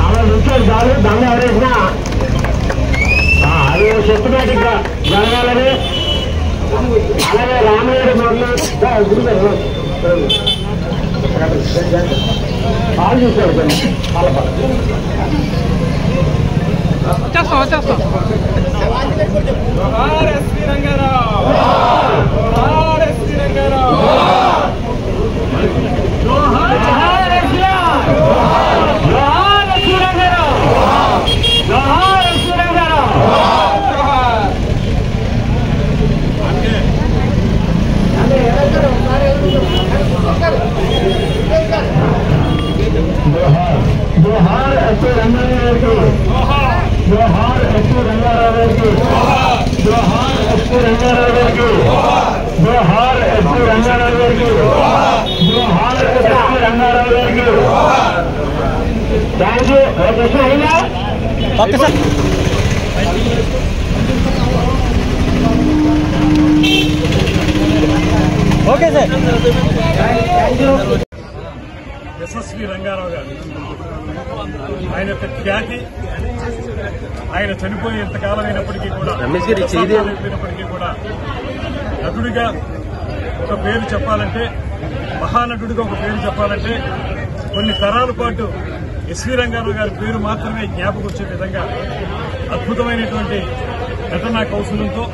అలా వచ్చారు చాలు దండ ఎవరేసినా అది సిస్టమేటిక్ గా జరగాలని. అలాగే రామయ్య వాళ్ళు చూసారు వచ్చేస్తాం. जोहार एसपी रंगाराव की जोहार एसपी रंगाराव की जोहार एसपी रंगाराव की जोहार एसपी रंगाराव की जोहार एसपी रंगाराव की थैंक यू। प्रश्न आएगा okay sir. Okay sir thank you. SSV Rangarao గారు ఆయన యొక్క ఖ్యాతి, ఆయన చనిపోయి ఎంతకాలం అయినప్పటికీ కూడా నటుడిగా ఒక పేరు చెప్పాలంటే, మహానటుడిగా ఒక పేరు చెప్పాలంటే కొన్ని తరాల పాటు ఎస్వి రంగారావు గారి పేరు మాత్రమే జ్ఞాపకం వచ్చే విధంగా అద్భుతమైనటువంటి నటనా కౌశలంతో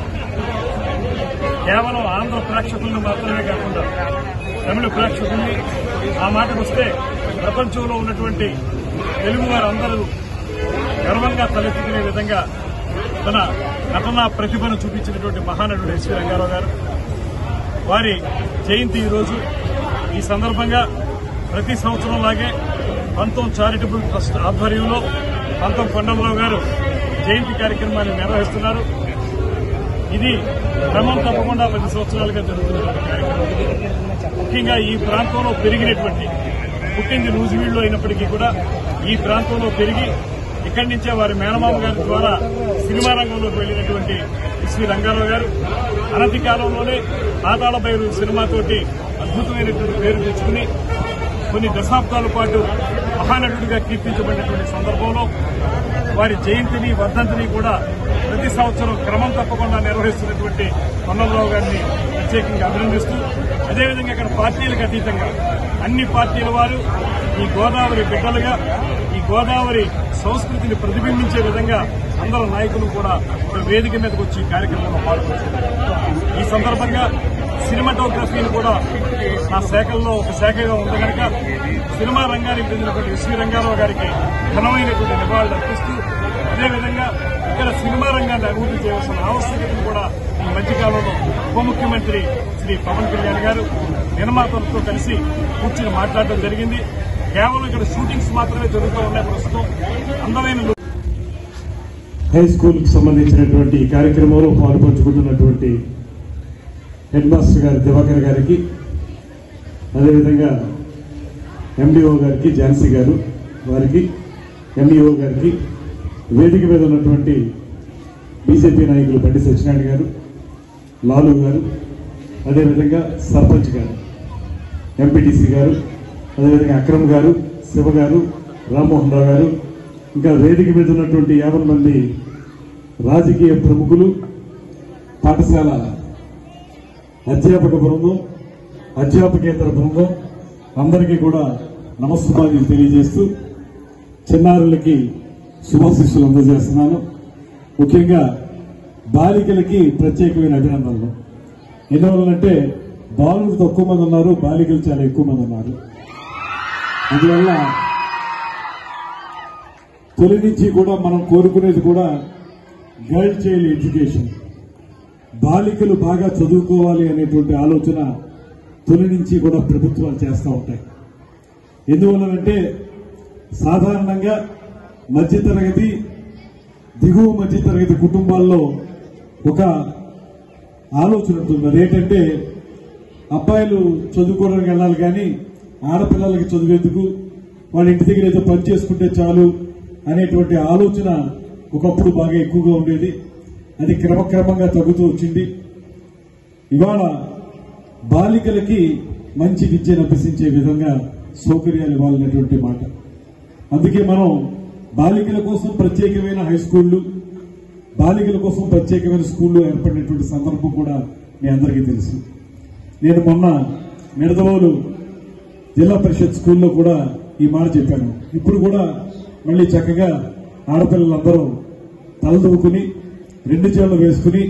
కేవలం ఆంధ్ర ప్రేక్షకులను మాత్రమే కాకుండా తమిళ ప్రేక్షకుల్ని, ఆ మాటకు వస్తే ప్రపంచంలో ఉన్నటువంటి తెలుగు వారందరూ గర్వంగా తలెత్తుకునే విధంగా తన నటనా ప్రతిభను చూపించినటువంటి మహానటుడు ఎస్వి రంగారావు గారు. వారి జయంతి ఈరోజు. ఈ సందర్భంగా ప్రతి సంవత్సరం లాగే పంతం చారిటబుల్ ట్రస్ట్ ఆధ్వర్యంలో పంతం కొండలరావు గారు జయంతి కార్యక్రమాన్ని నిర్వహిస్తున్నారు. ఇది క్రమం తప్పకుండా 10 సంవత్సరాలుగా జరుగుతున్నటువంటి కార్యక్రమం. ముఖ్యంగా ఈ ప్రాంతంలో పెరిగినటువంటి, పుట్టింది నూజివీడులో అయినప్పటికీ కూడా ఈ ప్రాంతంలో పెరిగి ఇక్కడి నుంచే వారి మేనమామ గారి ద్వారా సినిమా రంగంలోకి వెళ్లినటువంటి ఎస్వి రంగారావు గారు అనతి కాలంలోనే పాతాళ భైరవి సినిమాతోటి అద్భుతమైనటువంటి పేరు తెచ్చుకుని కొన్ని దశాబ్దాల పాటు మహానటుడిగా కీర్తించబడినటువంటి సందర్భంలో వారి జయంతిని, వర్ధంతిని కూడా ప్రతి సంవత్సరం క్రమం తప్పకుండా నిర్వహిస్తున్నటువంటి కొండలరావు గారిని ప్రత్యేకంగా అభినందిస్తూ, అదేవిధంగా ఇక్కడ పార్టీలకు అతీతంగా అన్ని పార్టీల వారు ఈ గోదావరి బిడ్డలుగా, ఈ గోదావరి సంస్కృతిని ప్రతిబింబించే విధంగా అందరూ నాయకులు కూడా ఒక వేదిక మీదకి వచ్చి ఈ కార్యక్రమంలో పాల్గొంటున్నారు. ఈ సందర్భంగా సినిమాటోగ్రఫీని కూడా నా శాఖల్లో ఒక శాఖగా ఉంది కనుక సినిమా రంగానికి చెందినటువంటి ఎస్వి రంగారావు గారికి ఘనమైనటువంటి నివాళులు అర్పిస్తూ, అదేవిధంగా ఇక్కడ సినిమా రంగాన్ని అభివృద్ధి చేయాల్సిన ఆవశ్యకతను కూడా ఈ మధ్యకాలంలో ఉప ముఖ్యమంత్రి శ్రీ పవన్ కళ్యాణ్ గారు నిర్మాతలతో కలిసి కూర్చుని మాట్లాడడం జరిగింది. కేవలం ఇక్కడ షూటింగ్స్ మాత్రమే జరుగుతూ ఉన్నాయి. ప్రస్తుతం అందమైన హై స్కూల్ కు సంబంధించినటువంటి ఈ కార్యక్రమంలో పాల్పంచుకుంటున్నటువంటి హెడ్ మాస్టర్ గారు దివాకర్ గారికి, అదేవిధంగా ఎండిఓ గారికి ఝాన్సీ గారు, వారికి ఎంఈఓ గారికి, వేదిక మీద ఉన్నటువంటి బీజేపీ నాయకులు బండి సత్యనారాయణ గారు, లాలు గారు, అదేవిధంగా సర్పంచ్ గారు, ఎంపీటీసీ గారు, అదేవిధంగా అక్రమ్ గారు, శివ గారు, రామ్మోహన్ రావు గారు, ఇంకా వేదిక మీద ఉన్నటువంటి 50 మంది రాజకీయ ప్రముఖులు, పాఠశాల అధ్యాపక బృందం, అధ్యాపకేతర బృందం అందరికీ కూడా నమస్కారాలు తెలియజేస్తూ చిన్నారులకి శుభాశీస్సులు అందజేస్తున్నాను. ముఖ్యంగా బాలికలకి ప్రత్యేకమైన అభినందనలు. ఎందువల్లంటే బాలులు తక్కువ మంది ఉన్నారు, బాలికలు చాలా ఎక్కువ మంది ఉన్నారు. అందువల్ల తొలి నుంచి కూడా మనం కోరుకునేది కూడా గర్ల్ చైల్డ్ ఎడ్యుకేషన్, బాలికలు బాగా చదువుకోవాలి అనేటువంటి ఆలోచన తొలి నుంచి కూడా ప్రభుత్వాలు చేస్తూ ఉంటాయి. ఎందువల్లనంటే సాధారణంగా మధ్యతరగతి, దిగువ మధ్యతరగతి కుటుంబాల్లో ఒక ఆలోచన ఉంటుంది. అదేంటంటే అబ్బాయిలు చదువుకోవడానికి వెళ్ళాలి కానీ ఆడపిల్లలకి చదువేందుకు, వాళ్ళ ఇంటి దగ్గర ఏదో పని చేసుకుంటే చాలు అనేటువంటి ఆలోచన ఒకప్పుడు బాగా ఎక్కువగా ఉండేది. అది క్రమక్రమంగా తగ్గుతూ వచ్చింది. ఇవాళ బాలికలకి మంచి విద్యను అభ్యసించే విధంగా సౌకర్యాలు ఇవ్వాలనేటువంటి మాట. అందుకే మనం బాలికల కోసం ప్రత్యేకమైన హై స్కూళ్లు, బాలికల కోసం ప్రత్యేకమైన స్కూళ్లు ఏర్పడినటువంటి సందర్భం కూడా మీ అందరికీ తెలుసు. నేను మొన్న నిడదవోలు జిల్లా పరిషత్ స్కూల్లో కూడా ఈ మాట చెప్పాను. ఇప్పుడు కూడా మళ్ళీ చక్కగా ఆడపిల్లలందరూ తలదూకుని 2 జేళ్లు వేసుకుని,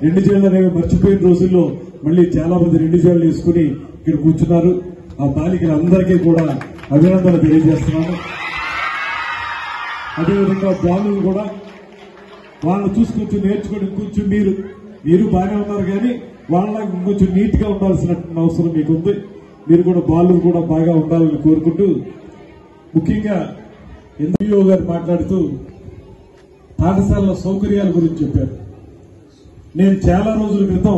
2 జేళ్లు అనేవి మర్చిపోయిన రోజుల్లో మళ్ళీ చాలా మంది 2 జేళ్లు వేసుకుని ఇక్కడ కూర్చున్నారు. ఆ బాలికలందరికీ కూడా అభినందనలు తెలియజేస్తున్నాను. అదేవిధంగా బాలులు కూడా వాళ్ళని చూసుకొచ్చి నేర్చుకుని కొంచెం మీరు బాగానే ఉన్నారు, కానీ వాళ్ళకి ఇంకొంచెం నీట్ గా ఉండాల్సిన అవసరం మీకుంది. మీరు కూడా బాలులు కూడా బాగా ఉండాలని కోరుకుంటూ, ముఖ్యంగా ఎంపీఓ గారు మాట్లాడుతూ పాఠశాలల సౌకర్యాల గురించి చెప్పారు. నేను చాలా రోజుల క్రితం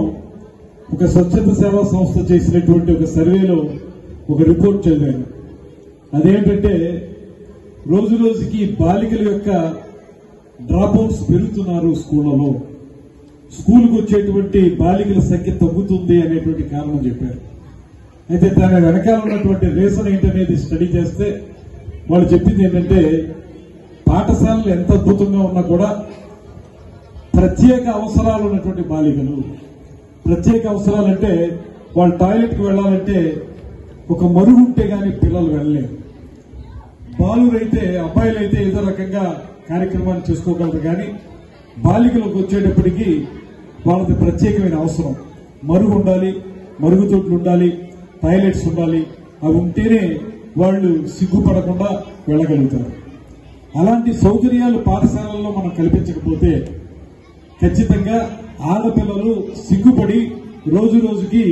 ఒక స్వచ్ఛంద సేవా సంస్థ చేసినటువంటి ఒక సర్వేలో ఒక రిపోర్ట్ చదివాను. అదేంటంటే రోజు రోజుకి బాలికల యొక్క డ్రాప్అవుట్స్ పెరుగుతున్నారు స్కూళ్లలో, స్కూల్కి వచ్చేటువంటి బాలికల సంఖ్య తగ్గుతుంది అనేటువంటి కారణం చెప్పారు. అయితే దాని వెనకాల ఉన్నటువంటి రీజన్ ఏంటనేది స్టడీ చేస్తే వాళ్ళు చెప్పింది ఏంటంటే, పాఠశాలలు ఎంత అద్భుతంగా ఉన్నా కూడా ప్రత్యేక అవసరాలు ఉన్నటువంటి బాలికలు, ప్రత్యేక అవసరాలంటే వాళ్ళు టాయిలెట్కి వెళ్లాలంటే ఒక మరుగు ఉంటే గాని పిల్లలు వెళ్ళలేరు. బాలురైతే, అబ్బాయిలైతే ఏదో రకంగా కార్యక్రమాన్ని చేసుకోగలరు, కానీ బాలికలకు వచ్చేటప్పటికి వాళ్ళది ప్రత్యేకమైన అవసరం. మరుగు ఉండాలి, మరుగుదొడ్లు ఉండాలి, టాయిలెట్స్ ఉండాలి. అవి ఉంటేనే వాళ్ళు సిగ్గుపడకుండా వెళ్ళగలుగుతారు. అలాంటి సౌకర్యాలు పాఠశాలల్లో మనం కల్పించకపోతే ఖచ్చితంగా ఆడపిల్లలు సిగ్గుపడి రోజు రోజుకి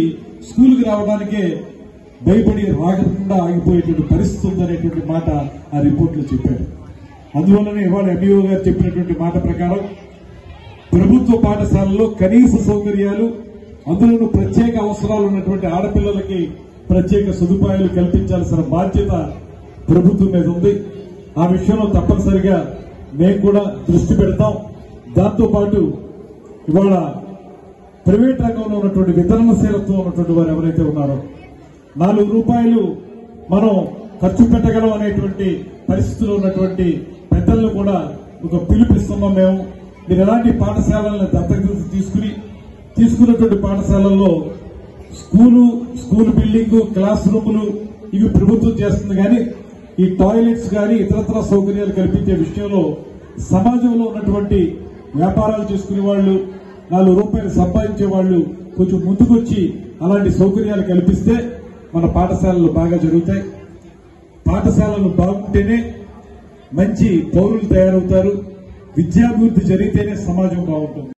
స్కూల్కి రావడానికే భయపడి రాకుండా ఆగిపోయేటువంటి పరిస్థితి ఉందనేటువంటి మాట ఆ రిపోర్ట్లో చెప్పారు. అందువల్లనే ఇవాళ ఎంఈఓ గారు చెప్పినటువంటి మాట ప్రకారం ప్రభుత్వ పాఠశాలల్లో కనీస సౌకర్యాలు, అందులోనూ ప్రత్యేక అవసరాలు ఉన్నటువంటి ఆడపిల్లలకి ప్రత్యేక సదుపాయాలు కల్పించాల్సిన బాధ్యత ప్రభుత్వం మీద ఉంది. ఆ విషయంలో తప్పనిసరిగా మేము కూడా దృష్టి పెడతాం. దాంతోపాటు ఇవాళ ప్రైవేట్ రంగంలో ఉన్నటువంటి వితరణశీలత్వం ఉన్నటువంటి వారు ఎవరైతే ఉన్నారో, 4 రూపాయలు మనం ఖర్చు పెట్టగలం అనేటువంటి పరిస్థితుల్లో ఉన్నటువంటి పెద్దలను కూడా ఒక పిలుపిస్తున్నాం. మీరు ఎలాంటి పాఠశాలలను దత్తత తీసుకున్నటువంటి పాఠశాలల్లో స్కూల్ బిల్డింగ్, క్లాస్ రూములు ఇవి ప్రభుత్వం చేస్తుంది, కానీ ఈ టాయిలెట్స్ కానీ ఇతరత్ర సౌకర్యాలు కల్పించే విషయంలో సమాజంలో ఉన్నటువంటి వ్యాపారాలు చేసుకునే వాళ్ళు, 4 రూపాయలు సంపాదించే వాళ్ళు కొంచెం ముందుకొచ్చి అలాంటి సౌకర్యాలు కల్పిస్తే మన పాఠశాలలు బాగా జరుగుతాయి. పాఠశాలలు బాగుంటేనే మంచి పౌరులు తయారవుతారు. విద్యాభివృద్ధి జరిగితేనే సమాజం బాగుంటుంది.